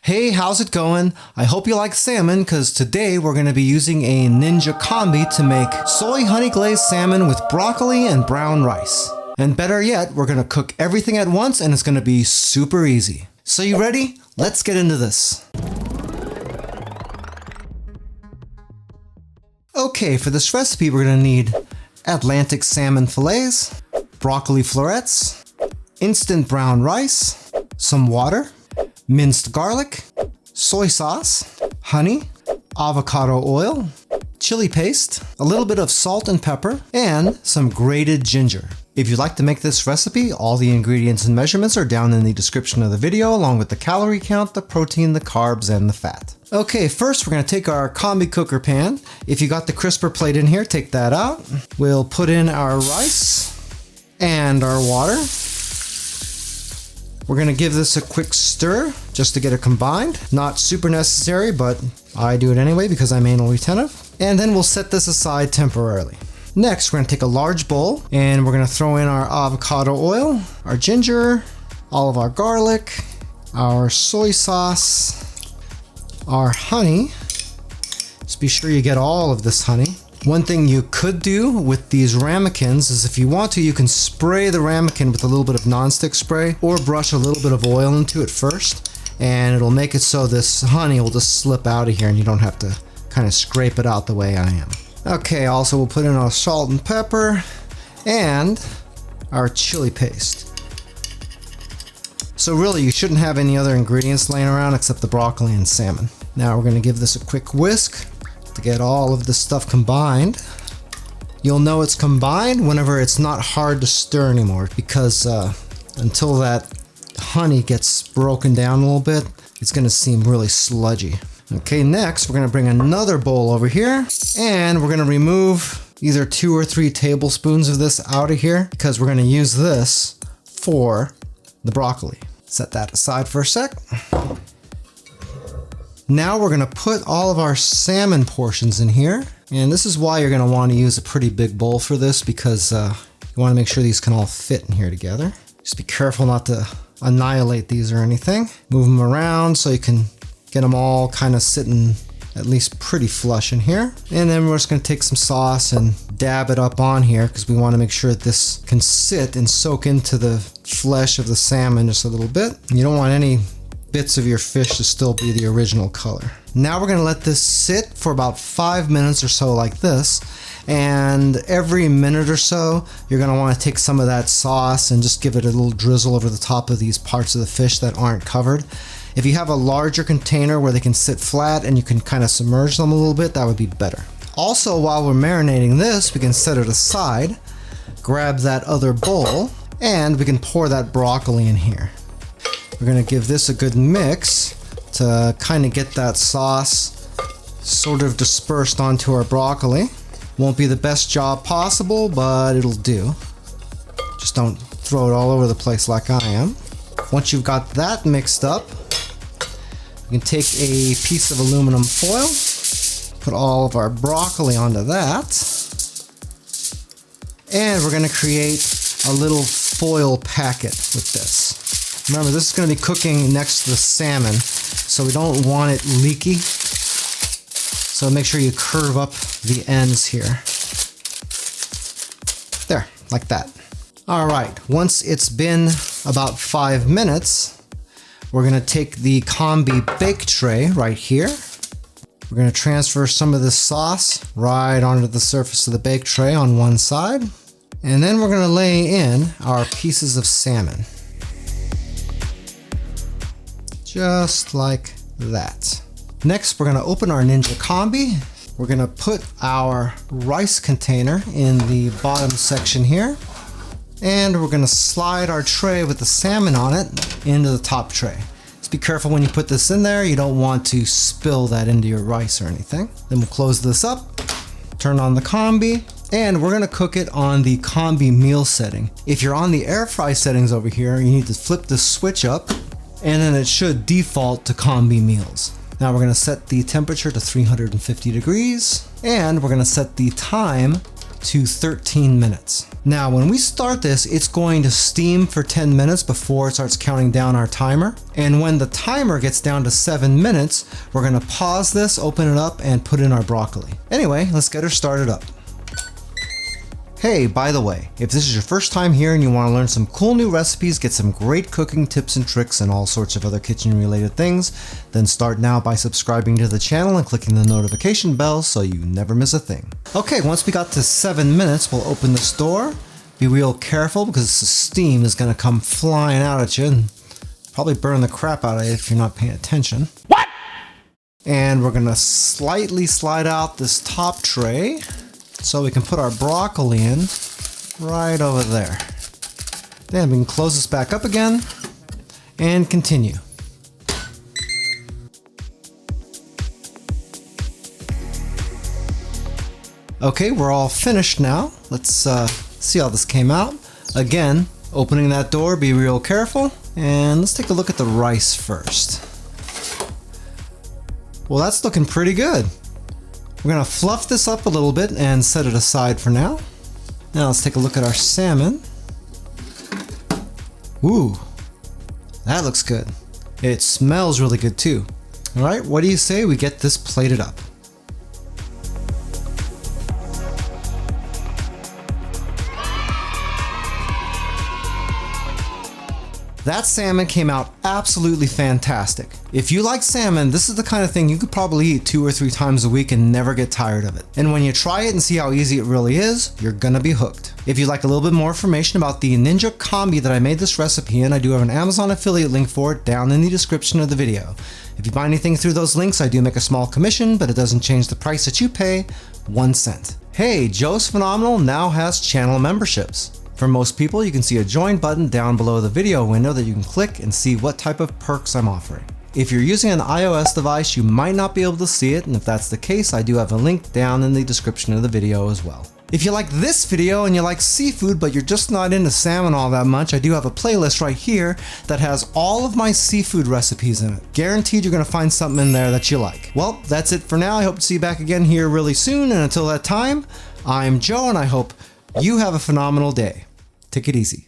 Hey, how's it going? I hope you like salmon because today we're going to be using a Ninja Combi to make soy honey glazed salmon with broccoli and brown rice. And better yet, we're going to cook everything at once and it's going to be super easy. So you ready? Let's get into this. Okay, for this recipe we're going to need Atlantic salmon fillets, broccoli florets, instant brown rice, some water, minced garlic, soy sauce, honey, avocado oil, chili paste, a little bit of salt and pepper, and some grated ginger. If you'd like to make this recipe, all the ingredients and measurements are down in the description of the video, along with the calorie count, the protein, the carbs, and the fat. Okay, first we're going to take our combi cooker pan. If you got the crisper plate in here, take that out. We'll put in our rice and our water. We're going to give this a quick stir just to get it combined. Not super necessary, but I do it anyway because I'm anal retentive. And then we'll set this aside temporarily. Next, we're going to take a large bowl and we're going to throw in our avocado oil, our ginger, all of our garlic, our soy sauce, our honey. Just be sure you get all of this honey. One thing you could do with these ramekins is if you want to, you can spray the ramekin with a little bit of nonstick spray or brush a little bit of oil into it first, and it'll make it so this honey will just slip out of here and you don't have to kind of scrape it out the way I am. Okay, also we'll put in our salt and pepper and our chili paste. So really you shouldn't have any other ingredients laying around except the broccoli and salmon. Now we're going to give this a quick whisk to get all of this stuff combined. You'll know it's combined whenever it's not hard to stir anymore, because until that honey gets broken down a little bit, it's going to seem really sludgy. Okay, next we're going to bring another bowl over here and we're going to remove either 2 or 3 tablespoons of this out of here because we're going to use this for the broccoli. Set that aside for a sec. Now we're going to put all of our salmon portions in here, and this is why you're going to want to use a pretty big bowl for this, because you want to make sure these can all fit in here together. Just be careful not to annihilate these or anything. Move them around so you can get them all kind of sitting at least pretty flush in here. And then we're just going to take some sauce and dab it up on here because we want to make sure that this can sit and soak into the flesh of the salmon just a little bit. You don't want any bits of your fish to still be the original color. Now we're going to let this sit for about 5 minutes or so like this, and every minute or so you're going to want to take some of that sauce and just give it a little drizzle over the top of these parts of the fish that aren't covered. If you have a larger container where they can sit flat and you can kind of submerge them a little bit, that would be better. Also, while we're marinating this, we can set it aside, grab that other bowl, and we can pour that broccoli in here. We're going to give this a good mix to kind of get that sauce sort of dispersed onto our broccoli. Won't be the best job possible, but it'll do. Just don't throw it all over the place like I am. Once you've got that mixed up, you can take a piece of aluminum foil, put all of our broccoli onto that, and we're going to create a little foil packet with this. Remember, this is going to be cooking next to the salmon, so we don't want it leaky. So make sure you curve up the ends here. There, like that. All right, once it's been about 5 minutes, we're going to take the combi bake tray right here. We're going to transfer some of this sauce right onto the surface of the bake tray on one side. And then we're going to lay in our pieces of salmon. Just like that. Next, we're going to open our Ninja Combi. We're going to put our rice container in the bottom section here. And we're going to slide our tray with the salmon on it into the top tray. Just be careful when you put this in there. You don't want to spill that into your rice or anything. Then we'll close this up, turn on the Combi, and we're going to cook it on the Combi meal setting. If you're on the air fry settings over here, you need to flip the switch up, and then it should default to Combi meals. Now we're going to set the temperature to 350 degrees, and we're going to set the time to 13 minutes. Now, when we start this, it's going to steam for 10 minutes before it starts counting down our timer. And when the timer gets down to 7 minutes, we're gonna pause this, open it up, and put in our broccoli. Anyway, let's get her started up. Hey, by the way, if this is your first time here and you want to learn some cool new recipes, get some great cooking tips and tricks and all sorts of other kitchen related things, then start now by subscribing to the channel and clicking the notification bell so you never miss a thing. Okay, once we got to 7 minutes, we'll open this door. Be real careful because the steam is going to come flying out at you and probably burn the crap out of you if you're not paying attention. What? And we're going to slightly slide out this top tray so we can put our broccoli in right over there. Then we can close this back up again and continue. Okay, we're all finished now. Let's see how this came out. Again, opening that door, be real careful. And let's take a look at the rice first. Well, that's looking pretty good. We're gonna fluff this up a little bit and set it aside for now. Now let's take a look at our salmon. Ooh, that looks good. It smells really good too. All right, what do you say we get this plated up? That salmon came out absolutely fantastic. If you like salmon, this is the kind of thing you could probably eat 2 or 3 times a week and never get tired of it. And when you try it and see how easy it really is, you're gonna be hooked. If you'd like a little bit more information about the Ninja Combi that I made this recipe in, I do have an Amazon affiliate link for it down in the description of the video. If you buy anything through those links, I do make a small commission, but it doesn't change the price that you pay 1 cent. Hey, Joe's Phenomenal now has channel memberships. For most people, you can see a join button down below the video window that you can click and see what type of perks I'm offering. If you're using an iOS device, you might not be able to see it, and if that's the case, I do have a link down in the description of the video as well. If you like this video and you like seafood, but you're just not into salmon all that much, I do have a playlist right here that has all of my seafood recipes in it. Guaranteed you're gonna find something in there that you like. Well, that's it for now. I hope to see you back again here really soon, and until that time, I'm Joe, and I hope you have a phenomenal day. Take it easy.